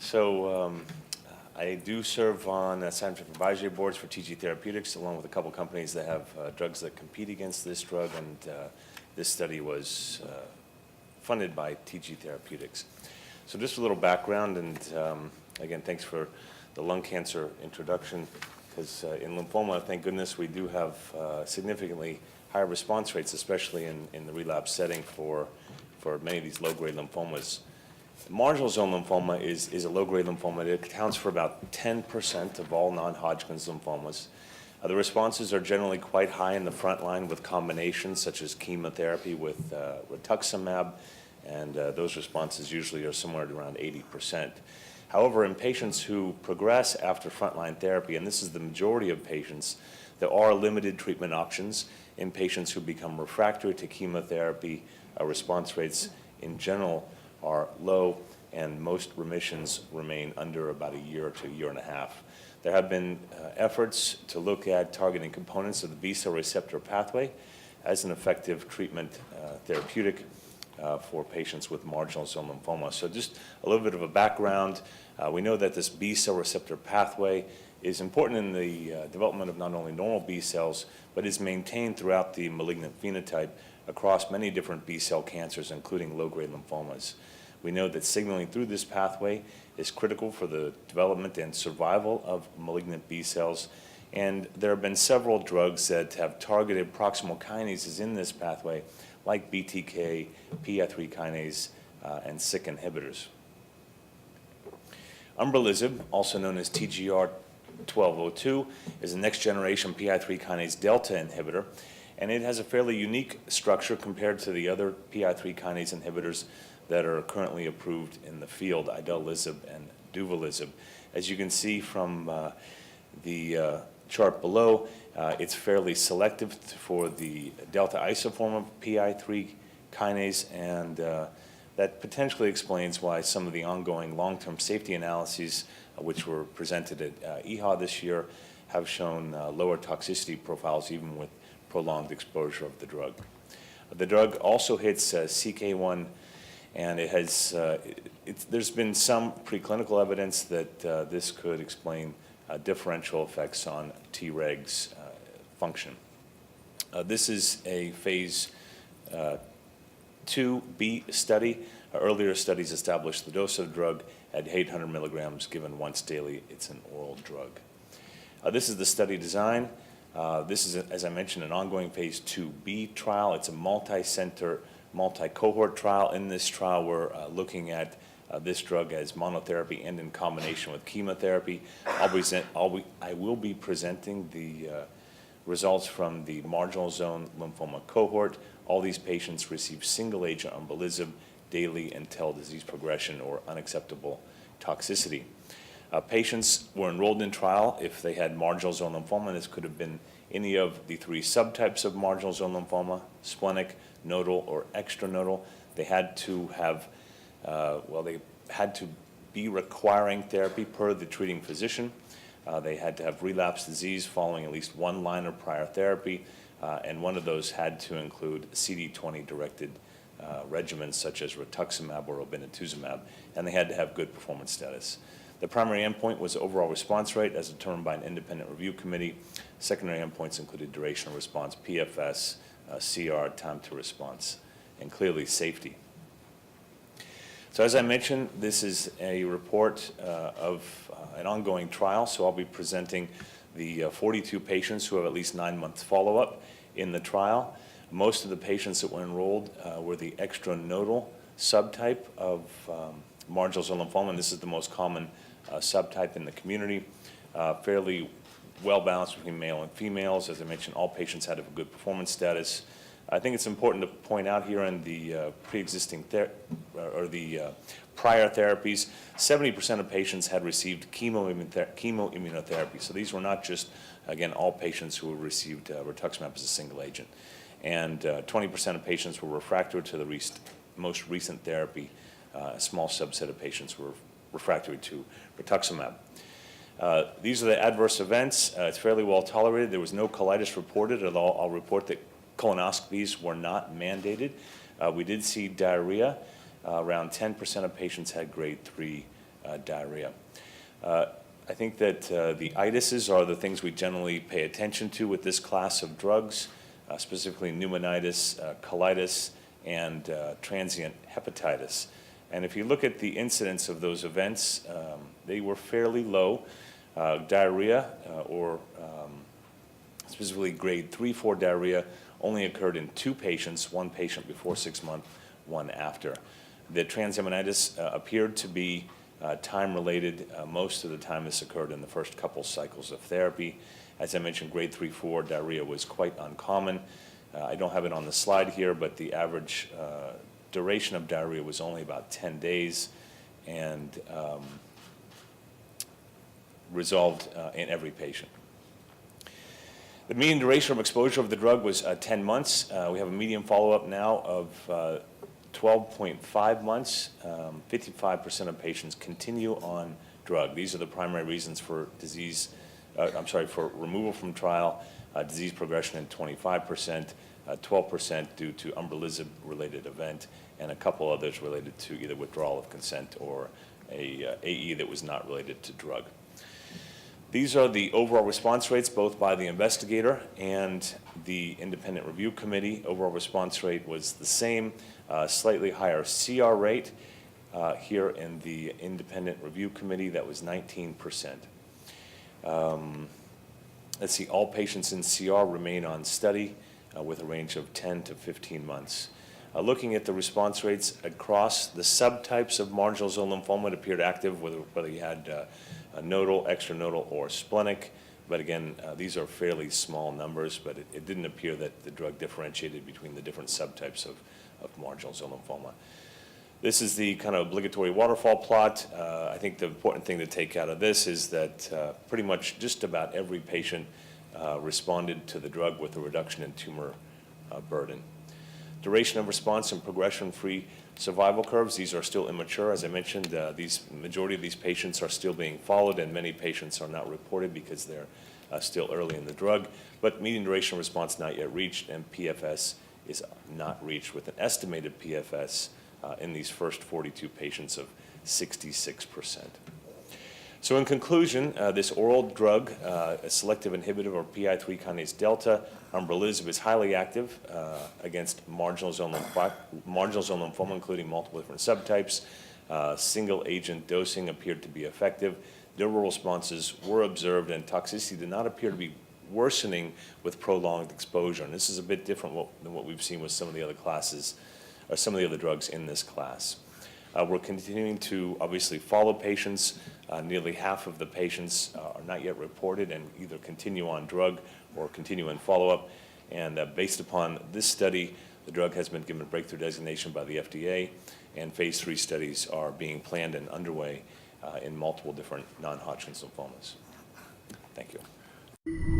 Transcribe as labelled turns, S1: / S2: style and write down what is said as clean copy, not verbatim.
S1: I do serve on scientific advisory boards for TG Therapeutics, along with a couple companies that have drugs that compete against this drug, and this study was funded by TG Therapeutics. So just a little background, and again, thanks for the lung cancer introduction, because in lymphoma, thank goodness, we do have significantly higher response rates, especially in the relapse setting for many of these low-grade lymphomas. Marginal zone lymphoma is a low-grade lymphoma. It accounts for about 10% of all non-Hodgkin's lymphomas. The responses are generally quite high in the front line with combinations such as chemotherapy with rituximab, and those responses usually are somewhere around 80%. However, in patients who progress after frontline therapy, and this is the majority of patients, there are limited treatment options. In patients who become refractory to chemotherapy, response rates in general are low, and most remissions remain under about a year to a year and a half. There have been efforts to look at targeting components of the B-cell receptor pathway as an effective treatment therapeutic for patients with marginal zone lymphoma. So just a little bit of a background. We know that this B-cell receptor pathway is important in the development of not only normal B cells, but is maintained throughout the malignant phenotype across many different B-cell cancers, including low-grade lymphomas. We know that signaling through this pathway is critical for the development and survival of malignant B cells, and there have been several drugs that have targeted proximal kinases in this pathway, like BTK, PI3 kinase, and SYK inhibitors. Umbralisib, also known as TGR-1202, is a next-generation PI3 kinase delta inhibitor, and it has a fairly unique structure compared to the other PI3 kinase inhibitors that are currently approved in the field, Umbralisib and Duvelisib. As you can see from the chart below, it's fairly selective for the delta isoform of PI3 kinase, and that potentially explains why some of the ongoing long-term safety analyses, which were presented at EHA this year, have shown lower toxicity profiles even with prolonged exposure of the drug. The drug also hits CK1, and it has, there's been some preclinical evidence that this could explain differential effects on Tregs function. This is a phase 2B study. Earlier studies established the dose of the drug at 800 milligrams given once daily. It's an oral drug. This is the study design. This is, as I mentioned, an ongoing phase 2B trial. It's a multi-center, multi-cohort trial. In this trial, we're looking at this drug as monotherapy and in combination with chemotherapy. I will be presenting the results from the marginal zone lymphoma cohort. All these patients receive single-agent Umbralisib daily until disease progression or unacceptable toxicity. Patients were enrolled in trial if they had marginal zone lymphoma. This could have been any of the 3 subtypes of marginal zone lymphoma: splenic, nodal, or extranodal. They had to have, they had to be requiring therapy per the treating physician. They had to have relapsed disease following at least 1 line of prior therapy, and one of those had to include CD20-directed regimens such as rituximab or obinutuzumab, and they had to have good performance status. The primary endpoint was overall response rate as determined by an independent review committee. Secondary endpoints included duration of response, PFS, CR, time to response, and clearly safety. So as I mentioned, this is a report of an ongoing trial, so I'll be presenting the 42 patients who have at least 9 months follow-up in the trial. Most of the patients that were enrolled were the extranodal subtype of marginal zone lymphoma, and this is the most common subtype in the community. Fairly well balanced between male and females. As I mentioned, all patients had a good performance status. I think it's important to point out here in the pre-existing prior therapies, 70% of patients had received chemoimmunotherapy. So these were not just, again, all patients who received rituximab as a single agent. And 20% of patients were refractory to the most recent therapy. A small subset of patients were refractory to rituximab. These are the adverse events. It's fairly well tolerated. There was no colitis reported, although I'll report that colonoscopies were not mandated. We did see diarrhea. Around 10% of patients had grade 3 diarrhea. I think that the itises are the things we generally pay attention to with this class of drugs, specifically pneumonitis, colitis, and transient hepatitis. And if you look at the incidence of those events, they were fairly low. Diarrhea, or specifically grade 3-4 diarrhea, only occurred in 2 patients, 1 patient before 6 months, 1 after. The transaminitis appeared to be time-related. Most of the time this occurred in the first couple cycles of therapy. As I mentioned, grade 3-4 diarrhea was quite uncommon. I don't have it on the slide here, but the average duration of diarrhea was only about 10 days and resolved in every patient. The median duration of exposure of the drug was 10 months. We have a median follow-up now of 12.5 months. 55% of patients continue on drug. These are the primary reasons for for removal from trial, disease progression in 25%, 12% due to Umbralisib related event, and a couple others related to either withdrawal of consent or a AE that was not related to drug. These are the overall response rates, both by the investigator and the independent review committee. Overall response rate was the same, slightly higher CR rate. Here in the independent review committee, that was 19%. Let's see, all patients in CR remain on study with a range of 10 to 15 months. Looking at the response rates across the subtypes of marginal zone lymphoma, it appeared active whether you had nodal, extranodal, or splenic. But again, these are fairly small numbers, but it didn't appear that the drug differentiated between the different subtypes of marginal zone lymphoma. This is the kind of obligatory waterfall plot. I think the important thing to take out of this is that pretty much just about every patient responded to the drug with a reduction in tumor burden. Duration of response and progression-free survival curves, these are still immature. As I mentioned, majority of these patients are still being followed, and many patients are not reported because they're still early in the drug. But median duration of response not yet reached, and PFS is not reached, with an estimated PFS in these first 42 patients of 66%. So in conclusion, this oral drug, a selective inhibitor of PI3 kinase delta, Umbralisib, is highly active against marginal zone lymphoma, including multiple different subtypes. Single agent dosing appeared to be effective. Durable responses were observed, and toxicity did not appear to be worsening with prolonged exposure. And this is a bit different than what we've seen with some of the other classes, or some of the other drugs in this class. We're continuing to obviously follow patients. Nearly half of the patients are not yet reported and either continue on drug or continue in follow-up. And based upon this study, the drug has been given breakthrough designation by the FDA, and phase 3 studies are being planned and underway in multiple different non-Hodgkin's lymphomas. Thank you.